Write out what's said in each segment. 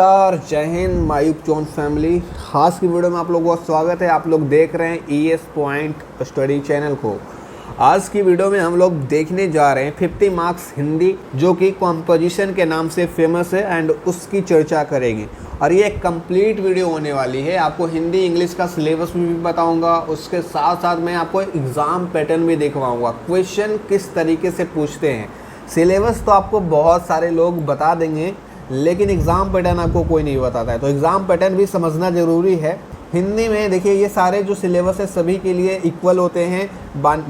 यार जय Hind my YouTube family. आज की वीडियो में आप लोगों का स्वागत है। आप लोग देख रहे हैं ईएस पॉइंट स्टडी चैनल को। आज की वीडियो में हम लोग देखने जा रहे हैं 50 मार्क्स हिंदी, जो कि कॉम्पोजिशन के नाम से फेमस है एंड उसकी चर्चा करेंगे। और ये एक कंप्लीट वीडियो होने वाली है। आपको हिंदी इंग्लिश का सिलेबस भी बताऊंगा, उसके साथ साथ मैं आपको एग्ज़ाम पैटर्न भी दिखवाऊंगा, क्वेश्चन किस तरीके से पूछते हैं। सिलेबस तो आपको बहुत सारे लोग बता देंगे, लेकिन एग्ज़ाम पैटर्न आपको कोई नहीं बताता है, तो एग्ज़ाम पैटर्न भी समझना ज़रूरी है। हिंदी में देखिए, ये सारे जो सिलेबस है सभी के लिए इक्वल होते हैं,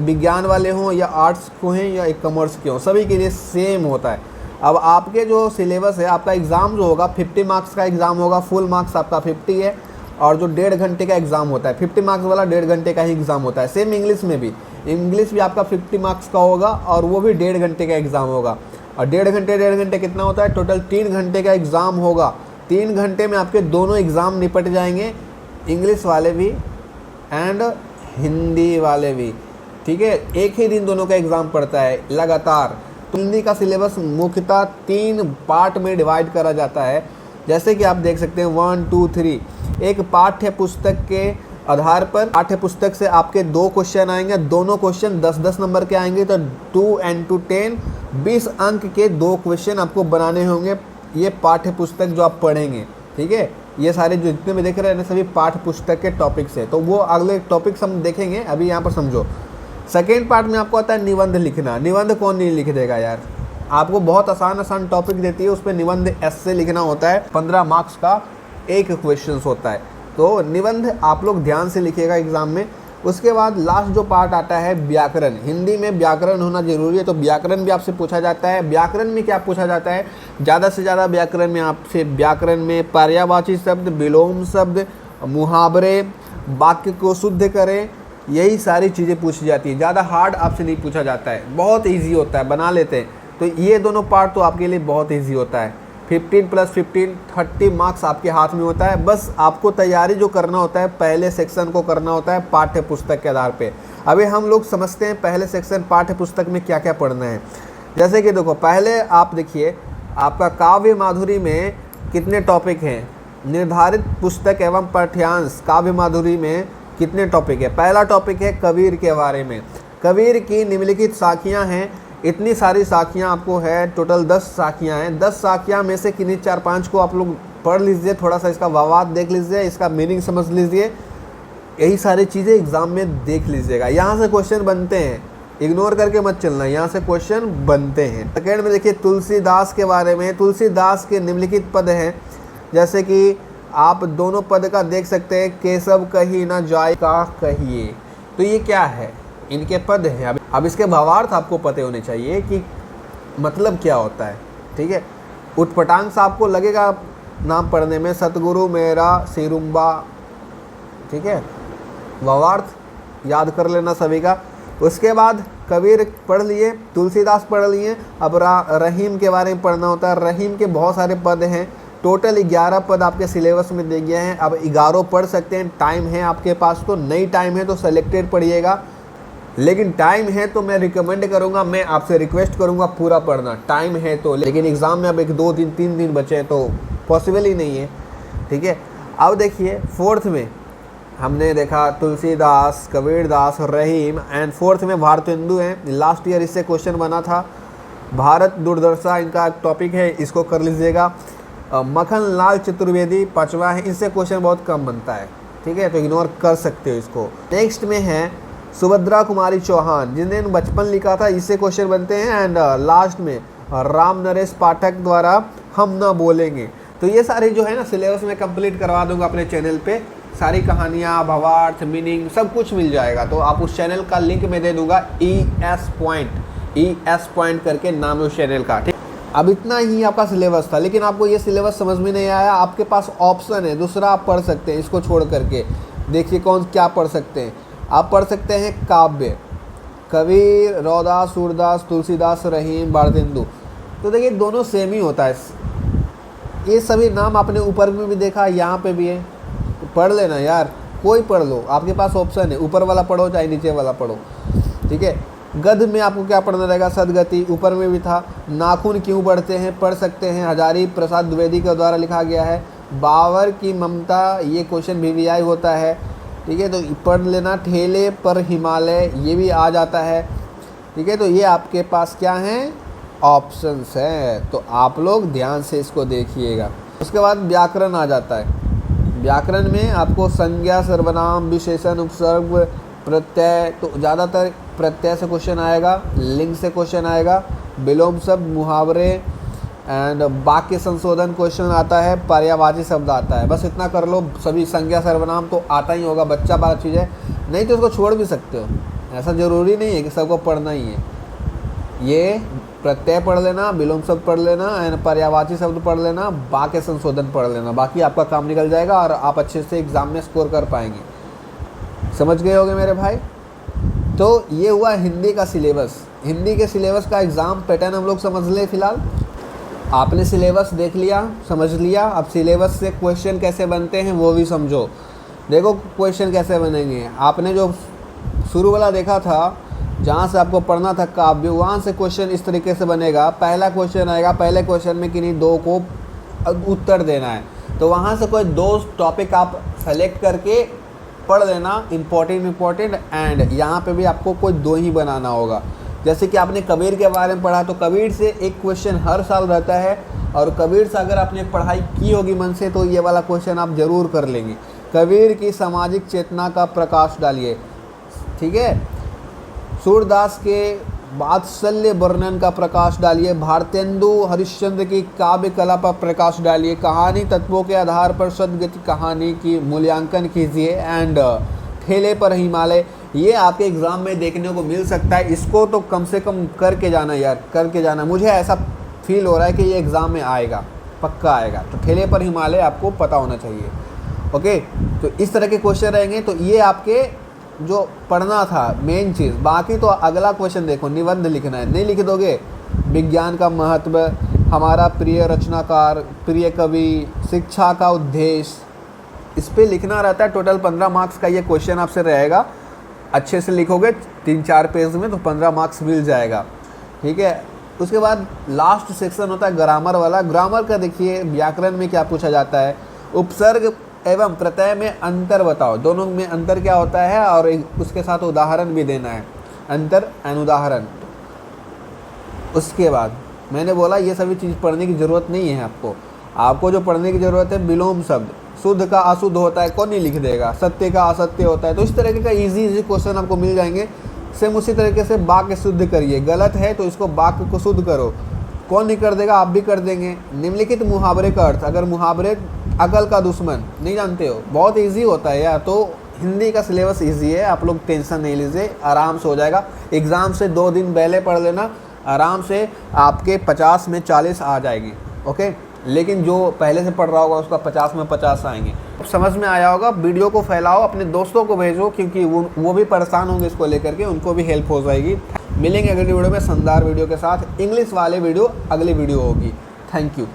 विज्ञान वाले हों या आर्ट्स को हैं या कॉमर्स के हों, सभी के लिए सेम होता है। अब आपके जो सिलेबस है, आपका एग्ज़ाम जो होगा 50 मार्क्स का एग्ज़ाम होगा, फुल मार्क्स आपका 50 है, और जो 1.5 घंटे का एग्ज़ाम होता है 50 मार्क्स वाला 1.5 घंटे का ही एग्ज़ाम होता है। सेम इंग्लिश में भी, इंग्लिश भी आपका 50 मार्क्स का होगा और वो भी 1.5 घंटे का एग्ज़ाम होगा। और 1.5 घंटे कितना होता है, टोटल 3 घंटे का एग्ज़ाम होगा। 3 घंटे में आपके दोनों एग्ज़ाम निपट जाएंगे, इंग्लिश वाले भी एंड हिंदी वाले भी। ठीक है, एक ही दिन दोनों का एग्ज़ाम पड़ता है लगातार। तो हिंदी का सिलेबस मुख्यतः 3 पार्ट में डिवाइड करा जाता है, जैसे कि आप देख सकते हैं 1, 2, 3। एक पाठ्य पुस्तक के आधार पर पाठ्य पुस्तक से आपके 2 क्वेश्चन आएंगे, दोनों क्वेश्चन 10-10 नंबर के आएंगे, तो 2 and 2 10, 20 अंक के 2 क्वेश्चन आपको बनाने होंगे। ये पाठ्य पुस्तक जो आप पढ़ेंगे, ठीक है, ये सारे जो जितने भी देख रहे हैं सभी पाठ्य पुस्तक के टॉपिक्स है, तो वो अगले टॉपिक्स हम देखेंगे। अभी यहाँ पर समझो, सेकेंड पार्ट में आपको आता है निबंध लिखना। निबंध कौन नहीं लिख देगा यार, आपको बहुत आसान टॉपिक देती है, उस पर निबंध ऐसे लिखना होता है। 15 मार्क्स का एक क्वेश्चन होता है, तो निबंध आप लोग ध्यान से लिखिएगा एग्ज़ाम में। उसके बाद लास्ट जो पार्ट आता है व्याकरण। हिंदी में व्याकरण होना जरूरी है, तो व्याकरण भी आपसे पूछा जाता है। व्याकरण में क्या पूछा जाता है, ज़्यादा से ज़्यादा व्याकरण में आपसे व्याकरण में पर्यायवाची शब्द, विलोम शब्द, मुहावरे, वाक्य को शुद्ध करें, यही सारी चीज़ें पूछी जाती है। ज़्यादा हार्ड आपसे नहीं पूछा जाता है, बहुत ईजी होता है, बना लेते हैं। तो ये दोनों पार्ट तो आपके लिए बहुत ईजी होता है। 15 + 15 30 मार्क्स आपके हाथ में होता है। बस आपको तैयारी जो करना होता है, पहले सेक्शन को करना होता है पाठ्य पुस्तक के आधार पे। अभी हम लोग समझते हैं पहले सेक्शन पाठ्य पुस्तक में क्या क्या पढ़ना है। जैसे कि देखो, पहले आप देखिए, आपका काव्य माधुरी में कितने टॉपिक हैं, निर्धारित पुस्तक एवं पाठ्यांश काव्य माधुरी में कितने टॉपिक है। पहला टॉपिक है कबीर के बारे में। कबीर की निम्नलिखित शाखियाँ हैं, इतनी सारी शाखियाँ आपको है, टोटल 10 शाखियाँ हैं। 10 शाखियाँ में से किन्हीं 4-5 को आप लोग पढ़ लीजिए, थोड़ा सा इसका वावात देख लीजिए, इसका मीनिंग समझ लीजिए, यही सारी चीज़ें एग्ज़ाम में देख लीजिएगा। यहाँ से क्वेश्चन बनते हैं, इग्नोर करके मत चलना, यहाँ से क्वेश्चन बनते हैं। सेकेंड में देखिए तुलसीदास के बारे में। तुलसीदास के निम्नलिखित पद हैं, जैसे कि आप दोनों पद का देख सकते हैं, केशव कही न जाय का कहिए। तो ये क्या है, इनके पद हैं। अब इसके भावार्थ आपको पते होने चाहिए कि मतलब क्या होता है। ठीक है, उटपटांग से आपको लगेगा नाम पढ़ने में, सतगुरु मेरा सिरुम्बा। ठीक है, भावार्थ याद कर लेना सभी का। उसके बाद कबीर पढ़ लिए, तुलसीदास पढ़ लिए। अब रहीम के बारे में पढ़ना होता है। रहीम के बहुत सारे पद हैं, टोटल 11 पद आपके सिलेबस में दे गए हैं। अब 11 पढ़ सकते हैं, टाइम है आपके पास, तो नई टाइम है तो सेलेक्टेड पढ़िएगा, लेकिन टाइम है तो मैं रिकमेंड करूंगा, मैं आपसे रिक्वेस्ट करूंगा पूरा पढ़ना, टाइम है तो। लेकिन एग्ज़ाम में अब 1-2 दिन 3 दिन बचे हैं, तो पॉसिबल ही नहीं है। ठीक है, अब देखिए फोर्थ में हमने देखा तुलसीदास, कबीरदास, रहीम, एंड फोर्थ में भारतेंदु हैं। लास्ट ईयर इससे क्वेश्चन बना था। भारत दुर्दशा इनका टॉपिक है, इसको कर लीजिएगा। मखन लाल चतुर्वेदी 5वां है, इससे क्वेश्चन बहुत कम बनता है। ठीक है, तो इग्नोर कर सकते हो इसको। नेक्स्ट में है सुभद्रा कुमारी चौहान, जिन्होंने बचपन लिखा था, इससे क्वेश्चन बनते हैं। एंड लास्ट में राम नरेश पाठक द्वारा हम ना बोलेंगे। तो ये सारे जो है ना सिलेबस में कंप्लीट करवा दूंगा अपने चैनल पे। सारी कहानियाँ, भावार्थ, मीनिंग सब कुछ मिल जाएगा। तो आप उस चैनल का लिंक मैं दे दूंगा, ES पॉइंट करके नाम है उस चैनल का। ठीक, अब इतना ही आपका सिलेबस था, लेकिन आपको ये सिलेबस समझ में नहीं आया। आपके पास ऑप्शन है, दूसरा आप पढ़ सकते हैं इसको छोड़ करके। देखिए कौन क्या पढ़ सकते हैं। आप पढ़ सकते हैं काव्य, कबीर, रौदास, सूरदास, तुलसीदास, रहीम, भारतेंदु। तो देखिए दोनों सेम ही होता है। ये सभी नाम आपने ऊपर में भी देखा, यहाँ पे भी है, तो पढ़ लेना यार, कोई पढ़ लो, आपके पास ऑप्शन है, ऊपर वाला पढ़ो चाहे नीचे वाला पढ़ो। ठीक है, गध में आपको क्या पढ़ना रहेगा, सदगति, ऊपर में भी था। नाखून क्यों बढ़ते हैं, पढ़ सकते हैं, हजारी प्रसाद द्विवेदी के द्वारा लिखा गया है। बाबर की ममता, ये क्वेश्चन VVI होता है, ठीक है, तो पढ़ लेना। ठेले पर हिमालय, ये भी आ जाता है, ठीक है। तो ये आपके पास क्या हैं, ऑप्शंस हैं, तो आप लोग ध्यान से इसको देखिएगा। उसके बाद व्याकरण आ जाता है। व्याकरण में आपको संज्ञा, सर्वनाम, विशेषण, उपसर्ग, प्रत्यय, तो ज़्यादातर प्रत्यय से क्वेश्चन आएगा, लिंग से क्वेश्चन आएगा, विलोम शब्द, मुहावरे एंड वाक्य संशोधन क्वेश्चन आता है, पर्यायवाची शब्द आता है। बस इतना कर लो, सभी संज्ञा सर्वनाम तो आता ही होगा, बच्चा बात चीज़ है, नहीं तो उसको छोड़ भी सकते हो, ऐसा ज़रूरी नहीं है कि सबको पढ़ना ही है। ये प्रत्यय पढ़ लेना, विलोम शब्द पढ़ लेना एंड पर्यायवाची शब्द पढ़ लेना, वाक्य संशोधन पढ़ लेना, बाकी आपका काम निकल जाएगा और आप अच्छे से एग्ज़ाम में स्कोर कर पाएंगे। समझ गए होंगे मेरे भाई। तो ये हुआ हिंदी का सिलेबस। हिंदी के सिलेबस का एग्ज़ाम पैटर्न हम लोग समझ लें। फिलहाल आपने सिलेबस देख लिया, समझ लिया, अब सिलेबस से क्वेश्चन कैसे बनते हैं वो भी समझो। देखो क्वेश्चन कैसे बनेंगे, आपने जो शुरू वाला देखा था जहाँ से आपको पढ़ना था काव्य, वहाँ से क्वेश्चन इस तरीके से बनेगा। पहला क्वेश्चन आएगा, पहले क्वेश्चन में किन्हीं दो को उत्तर देना है, तो वहाँ से कोई दो टॉपिक आप सेलेक्ट करके पढ़ लेना, इम्पोर्टेंट एंड यहाँ पे भी आपको कोई दो ही बनाना होगा। जैसे कि आपने कबीर के बारे में पढ़ा, तो कबीर से एक क्वेश्चन हर साल रहता है, और कबीर से अगर आपने पढ़ाई की होगी मन से तो ये वाला क्वेश्चन आप ज़रूर कर लेंगे। कबीर की सामाजिक चेतना का प्रकाश डालिए, ठीक है। सूरदास के वात्सल्य वर्णन का प्रकाश डालिए। भारतेंदु हरिश्चंद्र की काव्य कला पर प्रकाश डालिए। कहानी तत्वों के आधार पर सदगति कहानी की मूल्यांकन कीजिए एंड ठेले पर हिमालय, ये आपके एग्ज़ाम में देखने को मिल सकता है। इसको तो कम से कम करके जाना यार, करके जाना। मुझे ऐसा फील हो रहा है कि ये एग्ज़ाम में आएगा, पक्का आएगा। तो ठेले पर हिमालय आपको पता होना चाहिए, ओके। तो इस तरह के क्वेश्चन रहेंगे, तो ये आपके जो पढ़ना था मेन चीज़। बाकी तो अगला क्वेश्चन देखो, निबंध लिखना है, नहीं लिख दोगे, विज्ञान का महत्व, हमारा प्रिय रचनाकार, प्रिय कवि, शिक्षा का उद्देश्य, इस पे लिखना रहता है। टोटल 15 मार्क्स का ये क्वेश्चन आपसे रहेगा। अच्छे से लिखोगे 3-4 पेज में तो 15 मार्क्स मिल जाएगा, ठीक है। उसके बाद लास्ट सेक्शन होता है ग्रामर वाला। ग्रामर का देखिए, व्याकरण में क्या पूछा जाता है, उपसर्ग एवं प्रत्यय में अंतर बताओ, दोनों में अंतर क्या होता है, और उसके साथ उदाहरण भी देना है, अंतर एंड उदाहरण। उसके बाद मैंने बोला ये सभी चीज़ पढ़ने की ज़रूरत नहीं है आपको जो पढ़ने की ज़रूरत है, विलोम शब्द, शुद्ध का अशुद्ध होता है, कौन नहीं लिख देगा, सत्य का असत्य होता है। तो इस तरीके का इजी क्वेश्चन आपको मिल जाएंगे। सेम उसी तरीके से वाक्य शुद्ध करिए, गलत है तो इसको वाक्य को शुद्ध करो, कौन नहीं कर देगा, आप भी कर देंगे। निम्नलिखित मुहावरे का अर्थ, अगर मुहावरे अकल का दुश्मन नहीं जानते हो, बहुत इजी होता है यार। तो हिंदी का सिलेबस इजी है, आप लोग टेंशन नहीं लीजिए, आराम से हो जाएगा। एग्ज़ाम से 2 दिन पहले पढ़ लेना, आराम से आपके 50 में 40 आ जाएगी, ओके। लेकिन जो पहले से पढ़ रहा होगा उसका 50 में 50 आएंगे। समझ में आया होगा। वीडियो को फैलाओ, अपने दोस्तों को भेजो, क्योंकि वो भी परेशान होंगे इसको लेकर के, उनको भी हेल्प हो जाएगी। मिलेंगे अगली वीडियो में शानदार वीडियो के साथ। इंग्लिश वाले वीडियो अगली वीडियो होगी। Thank you.